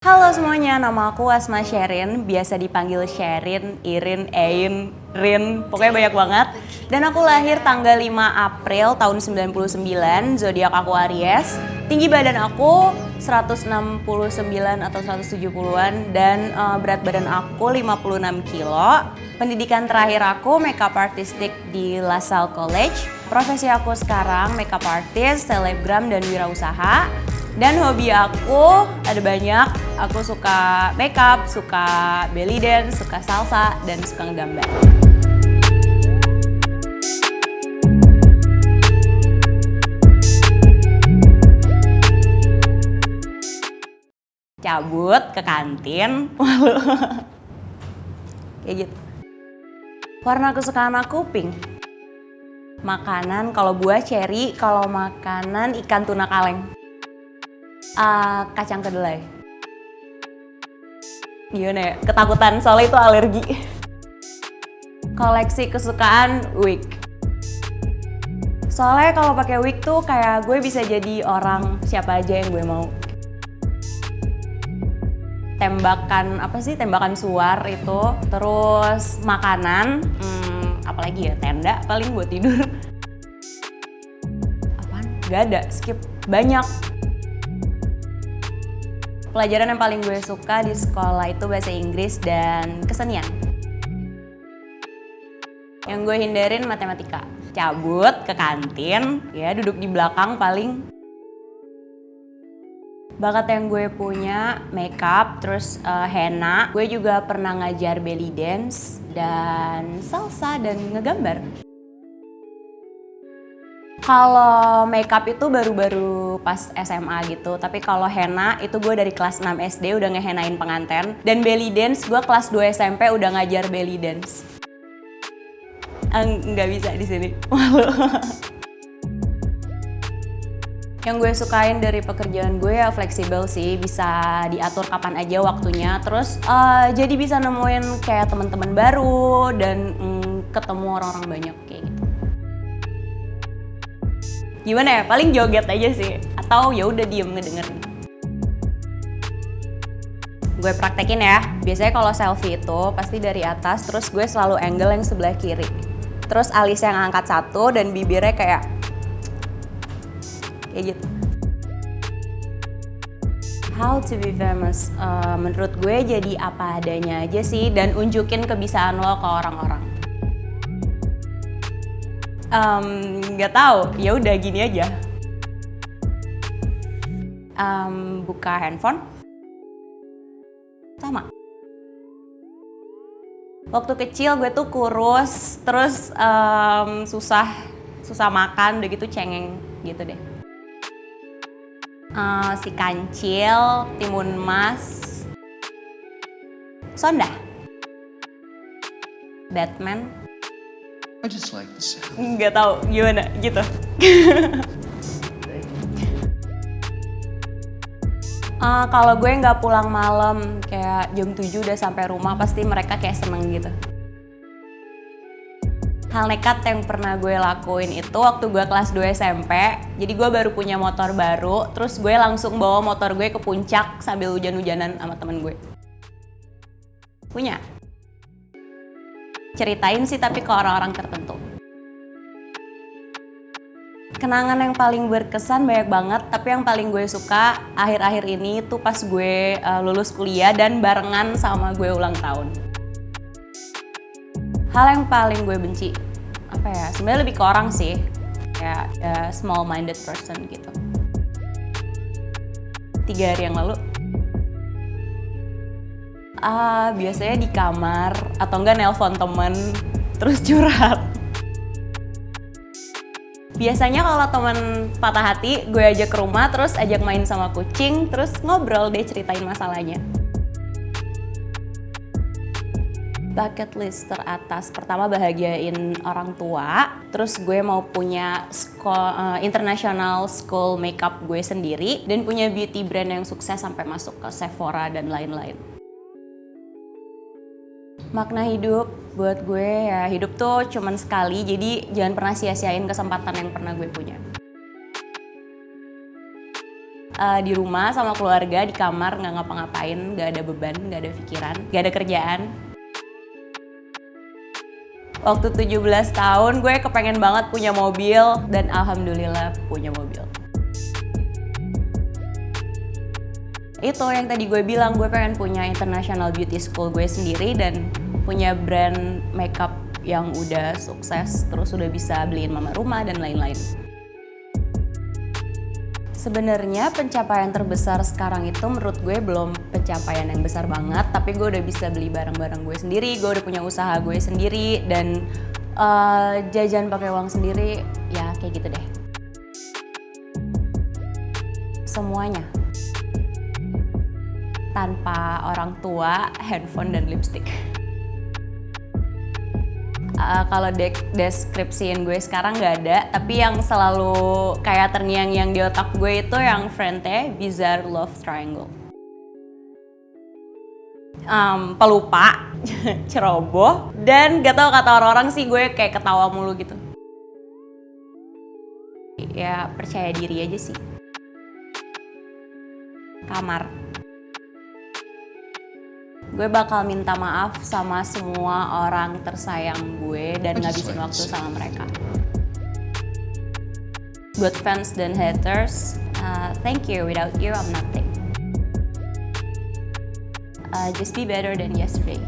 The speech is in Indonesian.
Halo semuanya, nama aku Asma Sherin, biasa dipanggil Sherin, Irin, Ein, Rin, pokoknya banyak banget. Dan aku lahir tanggal 5 April tahun 99, zodiak aku Aries. Tinggi badan aku 169 atau 170-an dan berat badan aku 56 kilo. Pendidikan terakhir aku makeup artistik di LaSalle College. Profesi aku sekarang makeup artist, selebgram, dan wirausaha. Dan hobi aku ada banyak, aku suka makeup, suka belly dance, suka salsa, dan suka ngegambar. Cabut ke kantin, malu. Kayak gitu. Warna kesukaan aku pink. Makanan kalau buah cherry, kalau makanan ikan tuna kaleng. Kacang kedelai. Gimana ya? Ketakutan soalnya itu alergi. Koleksi kesukaan wig. Soalnya kalau pakai wig tuh kayak gue bisa jadi orang siapa aja yang gue mau. Tembakan apa sih? Tembakan suar itu. Terus makanan, apalagi ya, tenda paling buat tidur. Apaan? Gak ada, skip. Banyak. Pelajaran yang paling gue suka di sekolah itu bahasa Inggris dan kesenian. Yang gue hindarin matematika. Cabut ke kantin, ya duduk di belakang paling. Bakat yang gue punya makeup, terus henna. Gue juga pernah ngajar belly dance dan salsa dan ngegambar. Kalau makeup itu baru-baru pas SMA gitu, tapi kalau henna itu gue dari kelas 6 SD udah ngehenain pengantin. Dan belly dance gue kelas 2 SMP udah ngajar belly dance. Nggak bisa di sini, malu. Yang gue sukain dari pekerjaan gue ya fleksibel sih, bisa diatur kapan aja waktunya. Terus jadi bisa nemuin kayak teman-teman baru dan ketemu orang-orang banyak kayak gitu. Gimana ya? Paling joget aja sih, atau ya udah diem ngedengerin. Gue praktekin ya. Biasanya kalau selfie itu pasti dari atas, terus gue selalu angle yang sebelah kiri. Terus alisnya yang angkat satu dan bibirnya kayak gitu. How to be famous? Menurut gue jadi apa adanya aja sih dan unjukin kebisaan lo ke orang-orang. Nggak tahu, ya udah gini aja. Buka handphone, sama. Waktu kecil gue tuh kurus, terus susah makan, udah gitu cengeng gitu deh. Si Kancil, Timun Mas, Sonda, Batman. I just like the sound. Nggak tahu gimana gitu. Kalau gue nggak pulang malam kayak jam 7 udah sampai rumah, pasti mereka kayak seneng gitu. Hal nekat yang pernah gue lakuin itu waktu gue kelas 2 SMP. Jadi gue baru punya motor baru, terus gue langsung bawa motor gue ke puncak sambil hujan-hujanan sama temen gue. Punya. Ceritain sih tapi ke orang-orang tertentu. Kenangan yang paling berkesan banyak banget, tapi yang paling gue suka akhir-akhir ini tuh pas gue lulus kuliah dan barengan sama gue ulang tahun. Hal yang paling gue benci, apa ya, sebenarnya lebih ke orang sih, kayak small minded person gitu. 3 hari yang lalu, biasanya di kamar atau enggak nelpon temen terus curhat. Biasanya kalau temen patah hati, gue ajak ke rumah terus ajak main sama kucing, terus ngobrol deh ceritain masalahnya. Bucket list teratas, pertama bahagiain orang tua, terus gue mau punya international school makeup gue sendiri, dan punya beauty brand yang sukses sampai masuk ke Sephora dan lain-lain. Makna hidup buat gue ya, hidup tuh cuman sekali, jadi jangan pernah sia-siain kesempatan yang pernah gue punya. di rumah sama keluarga, di kamar, nggak ngapa-ngapain, nggak ada beban, nggak ada pikiran, nggak ada kerjaan. Waktu 17 tahun gue kepengen banget punya mobil dan alhamdulillah punya mobil. Itu yang tadi gue bilang, gue pengen punya international beauty school gue sendiri dan punya brand makeup yang udah sukses, terus udah bisa beliin mama rumah dan lain-lain. Sebenarnya pencapaian terbesar sekarang itu menurut gue belum pencapaian yang besar banget, tapi gue udah bisa beli barang-barang gue sendiri, gue udah punya usaha gue sendiri, dan jajan pakai uang sendiri, ya kayak gitu deh. Semuanya. Tanpa orang tua, handphone, dan lipstick. Kalau deskripsiin gue sekarang nggak ada, tapi yang selalu kayak terngiang-ngiang di otak gue itu yang Frente Bizarre Love Triangle. Pelupa, ceroboh, dan gak tau kata orang-orang sih gue kayak ketawa mulu gitu. Ya percaya diri aja sih. Kamar. Gue bakal minta maaf sama semua orang tersayang gue dan ngabisin waktu sama mereka. Buat fans dan haters, thank you. Without you, I'm nothing. Just be better than yesterday.